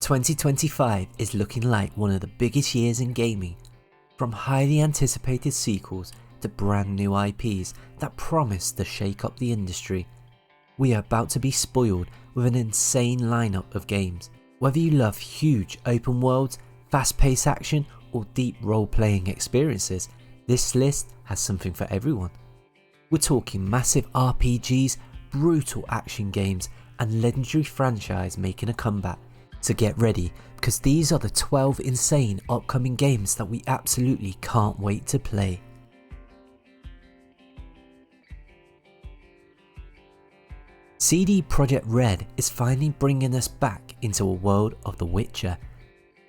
2025 is looking like one of the biggest years in gaming, from highly anticipated sequels to brand new IPs that promise to shake up the industry. We are about to be spoiled with an insane lineup of games. Whether you love huge open worlds, fast-paced action, or deep role-playing experiences, this list has something for everyone. We're talking massive RPGs, brutal action games, and legendary franchise making a comeback. So get ready, because these are the 12 insane upcoming games that we absolutely can't wait to play. CD Projekt Red is finally bringing us back into a world of The Witcher,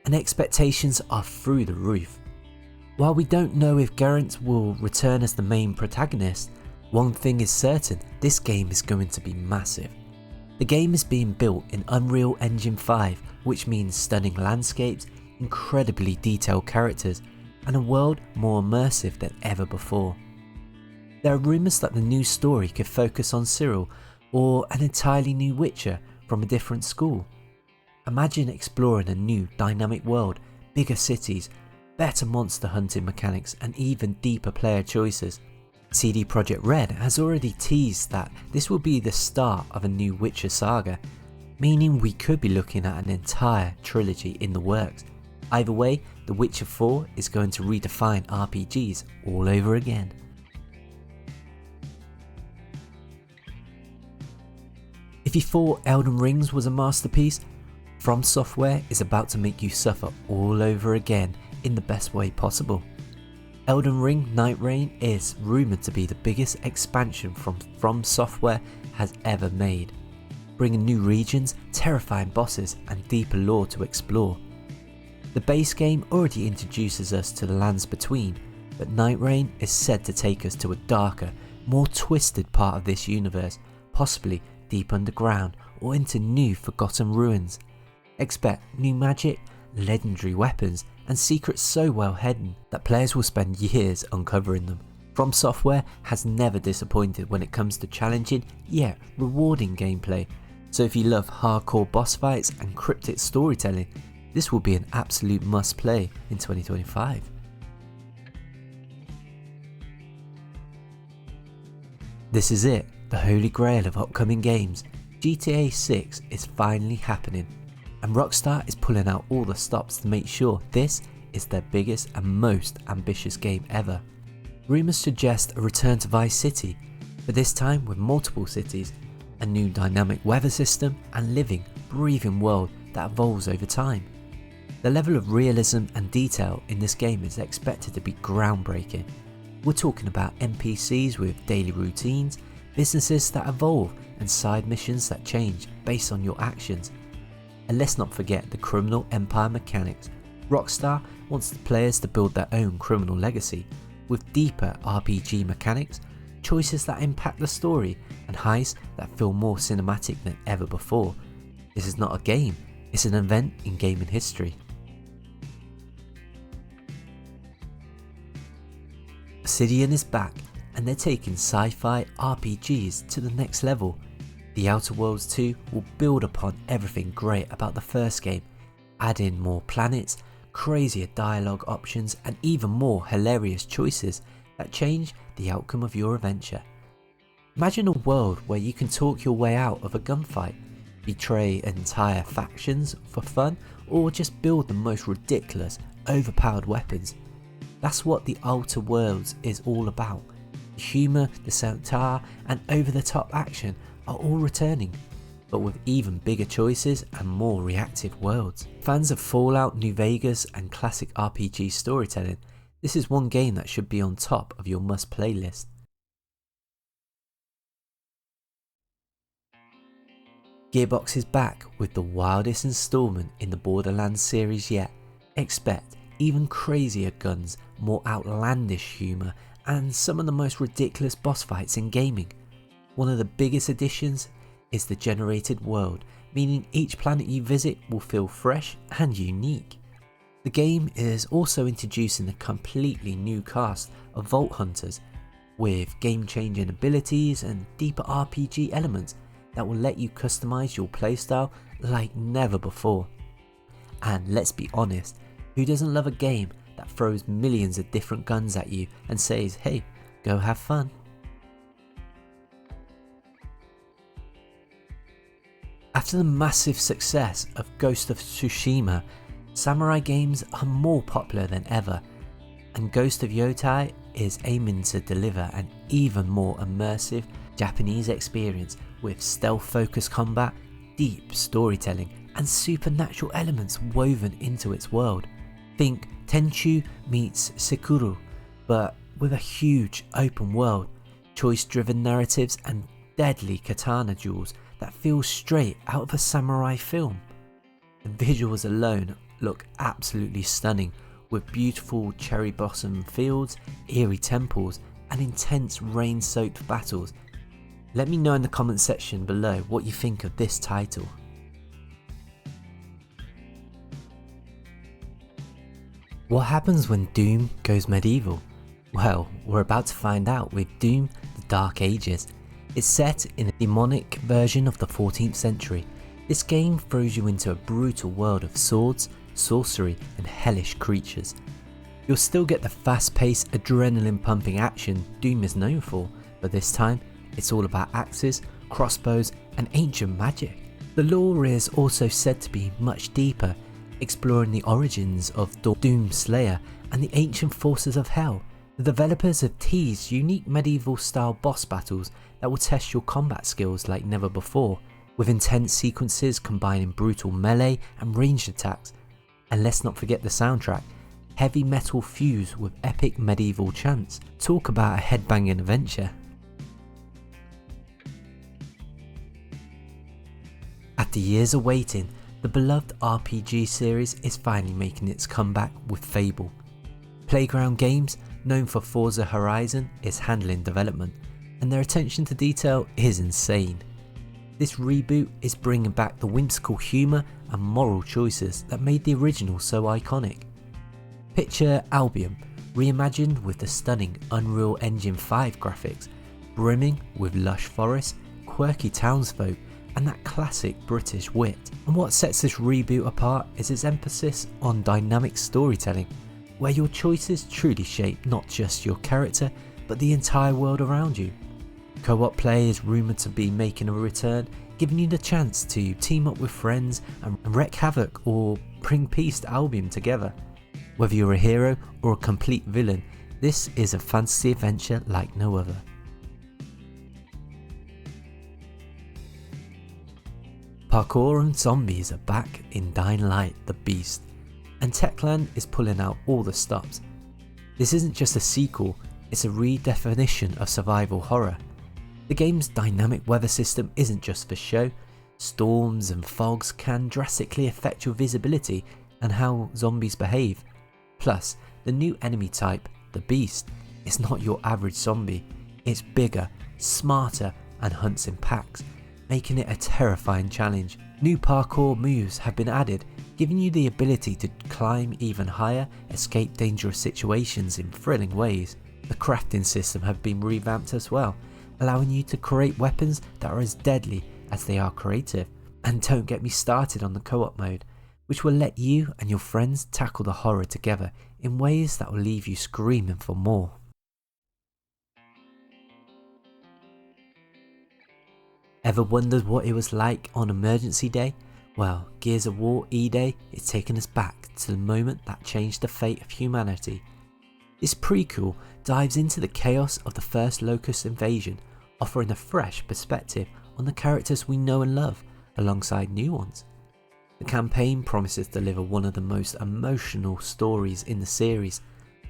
and expectations are through the roof. While we don't know if Geralt will return as the main protagonist, one thing is certain: this game is going to be massive. The game is being built in Unreal Engine 5, which means stunning landscapes, incredibly detailed characters, and a world more immersive than ever before. There are rumours that the new story could focus on Cyril, or an entirely new Witcher from a different school. Imagine exploring a new dynamic world, bigger cities, better monster hunting mechanics, and even deeper player choices. CD Projekt Red has already teased that this will be the start of a new Witcher saga, meaning we could be looking at an entire trilogy in the works. Either way, The Witcher 4 is going to redefine RPGs all over again. If you thought Elden Ring was a masterpiece, From Software is about to make you suffer all over again in the best way possible. Elden Ring Nightreign is rumoured to be the biggest expansion From Software has ever made, bringing new regions, terrifying bosses, and deeper lore to explore. The base game already introduces us to the lands between, but Nightreign is said to take us to a darker, more twisted part of this universe, possibly deep underground or into new forgotten ruins. Expect new magic, legendary weapons, and secrets so well hidden that players will spend years uncovering them. From Software has never disappointed when it comes to challenging yet rewarding gameplay, so if you love hardcore boss fights and cryptic storytelling, this will be an absolute must play in 2025. This is it, the holy grail of upcoming games. GTA 6 is finally happening, and Rockstar is pulling out all the stops to make sure this is their biggest and most ambitious game ever. Rumours suggest a return to Vice City, but this time with multiple cities, a new dynamic weather system, and living, breathing world that evolves over time. The level of realism and detail in this game is expected to be groundbreaking. We're talking about NPCs with daily routines, businesses that evolve, and side missions that change based on your actions. And let's not forget the criminal empire mechanics. Rockstar wants the players to build their own criminal legacy, with deeper RPG mechanics, choices that impact the story, and heists that feel more cinematic than ever before. This is not a game, it's an event in gaming history. Obsidian is back, and they're taking sci-fi RPGs to the next level. The Outer Worlds 2 will build upon everything great about the first game, add in more planets, crazier dialogue options, and even more hilarious choices that change the outcome of your adventure. Imagine a world where you can talk your way out of a gunfight, betray entire factions for fun, or just build the most ridiculous, overpowered weapons. That's what the Outer Worlds is all about. The humour, the satire, and over-the-top action are all returning, but with even bigger choices and more reactive worlds. Fans of Fallout, New Vegas, and classic RPG storytelling, this is one game that should be on top of your must-play list. Gearbox is back with the wildest installment in the Borderlands series yet. Expect even crazier guns, more outlandish humour, and some of the most ridiculous boss fights in gaming. One of the biggest additions is the generated world, meaning each planet you visit will feel fresh and unique. The game is also introducing a completely new cast of Vault Hunters, with game-changing abilities and deeper RPG elements that will let you customize your playstyle like never before. And let's be honest, who doesn't love a game that throws millions of different guns at you and says, hey, go have fun? After the massive success of Ghost of Tsushima, samurai games are more popular than ever, and Ghost of Yotei is aiming to deliver an even more immersive Japanese experience with stealth-focused combat, deep storytelling, and supernatural elements woven into its world. Think Tenchu meets Sekiro, but with a huge open world, choice-driven narratives, and deadly katana duels that feel straight out of a samurai film. The visuals alone look absolutely stunning, with beautiful cherry blossom fields, eerie temples, and intense rain-soaked battles. Let me know in the comment section below what you think of this title. What happens when Doom goes medieval? Well, we're about to find out with Doom: The Dark Ages. It's set in a demonic version of the 14th century. This game throws you into a brutal world of swords, sorcery, and hellish creatures. You'll still get the fast-paced, adrenaline-pumping action Doom is known for, but this time, it's all about axes, crossbows, and ancient magic. The lore is also said to be much deeper, exploring the origins of Doom Slayer and the ancient forces of hell. The developers have teased unique medieval-style boss battles that will test your combat skills like never before, with intense sequences combining brutal melee and ranged attacks. And let's not forget the soundtrack, heavy metal fused with epic medieval chants. Talk about a headbanging adventure. After years of waiting, the beloved RPG series is finally making its comeback with Fable. Playground Games, known for Forza Horizon, is handling development, and their attention to detail is insane. This reboot is bringing back the whimsical humour and moral choices that made the original so iconic. Picture Albion, reimagined with the stunning Unreal Engine 5 graphics, brimming with lush forests, quirky townsfolk, and that classic British wit. And what sets this reboot apart is its emphasis on dynamic storytelling, where your choices truly shape not just your character, but the entire world around you. Co-op play is rumoured to be making a return, giving you the chance to team up with friends and wreak havoc or bring peace to Albion together. Whether you're a hero or a complete villain, this is a fantasy adventure like no other. Parkour and zombies are back in Dying Light: The Beast, and Techland is pulling out all the stops. This isn't just a sequel, it's a redefinition of survival horror. The game's dynamic weather system isn't just for show. Storms and fogs can drastically affect your visibility and how zombies behave. Plus, the new enemy type, the Beast, is not your average zombie. It's bigger, smarter, and hunts in packs, making it a terrifying challenge. New parkour moves have been added, giving you the ability to climb even higher, escape dangerous situations in thrilling ways. The crafting system have been revamped as well, allowing you to create weapons that are as deadly as they are creative. And don't get me started on the co-op mode, which will let you and your friends tackle the horror together in ways that will leave you screaming for more. Ever wondered what it was like on Emergency Day? Well, Gears of War E-Day is taking us back to the moment that changed the fate of humanity. This prequel dives into the chaos of the first Locust invasion, offering a fresh perspective on the characters we know and love, alongside new ones. The campaign promises to deliver one of the most emotional stories in the series,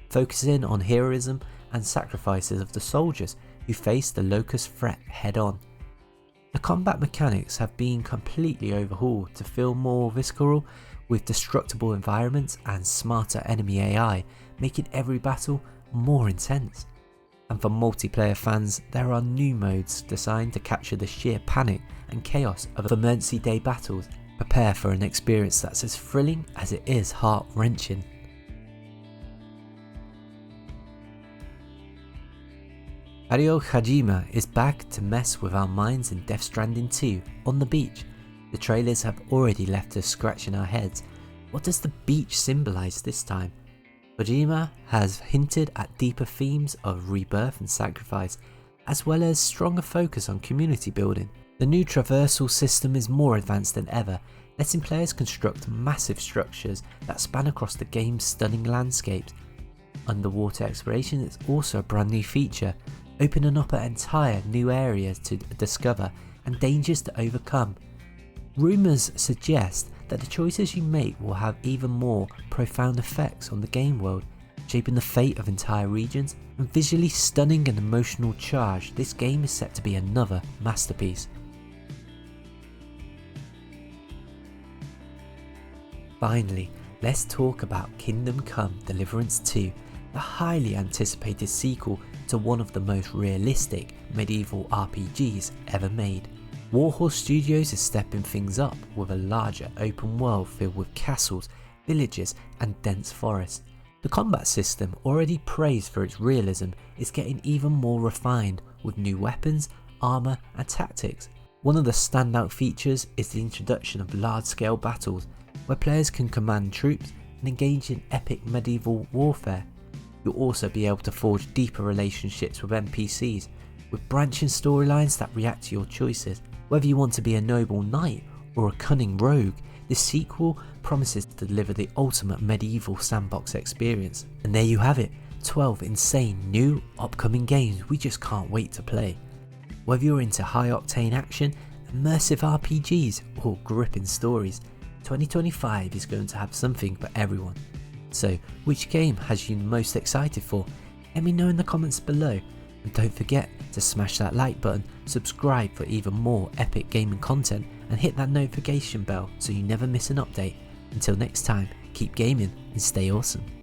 focusing on heroism and sacrifices of the soldiers who face the Locust threat head-on. The combat mechanics have been completely overhauled to feel more visceral, with destructible environments and smarter enemy AI, making every battle more intense. And for multiplayer fans, there are new modes designed to capture the sheer panic and chaos of Emergency Day battles. Prepare for an experience that's as thrilling as it is heart-wrenching. Hideo Kojima is back to mess with our minds in Death Stranding 2 on the beach. The trailers have already left us scratching our heads, What does the beach symbolise this time? Kojima has hinted at deeper themes of rebirth and sacrifice, as well as stronger focus on community building. The new traversal system is more advanced than ever, letting players construct massive structures that span across the game's stunning landscapes. Underwater exploration is also a brand new feature, opening up an entire new area to discover and dangers to overcome. Rumours suggest that the choices you make will have even more profound effects on the game world, shaping the fate of entire regions. And visually stunning and emotional charge, this game is set to be another masterpiece. Finally, let's talk about Kingdom Come Deliverance 2, the highly anticipated sequel to one of the most realistic medieval RPGs ever made. Warhorse Studios is stepping things up with a larger open world filled with castles, villages and dense forests. The combat system, already praised for its realism, is getting even more refined with new weapons, armour and tactics. One of the standout features is the introduction of large-scale battles, where players can command troops and engage in epic medieval warfare. You'll also be able to forge deeper relationships with NPCs, with branching storylines that react to your choices. Whether you want to be a noble knight or a cunning rogue, this sequel promises to deliver the ultimate medieval sandbox experience. And there you have it, 12 insane new upcoming games we just can't wait to play. Whether you're into high octane action, immersive RPGs or gripping stories, 2025 is going to have something for everyone. So which game has you most excited for? Let me know in the comments below, and don't forget to smash that like button, subscribe for even more epic gaming content, and hit that notification bell so you never miss an update. Until next time, keep gaming and stay awesome.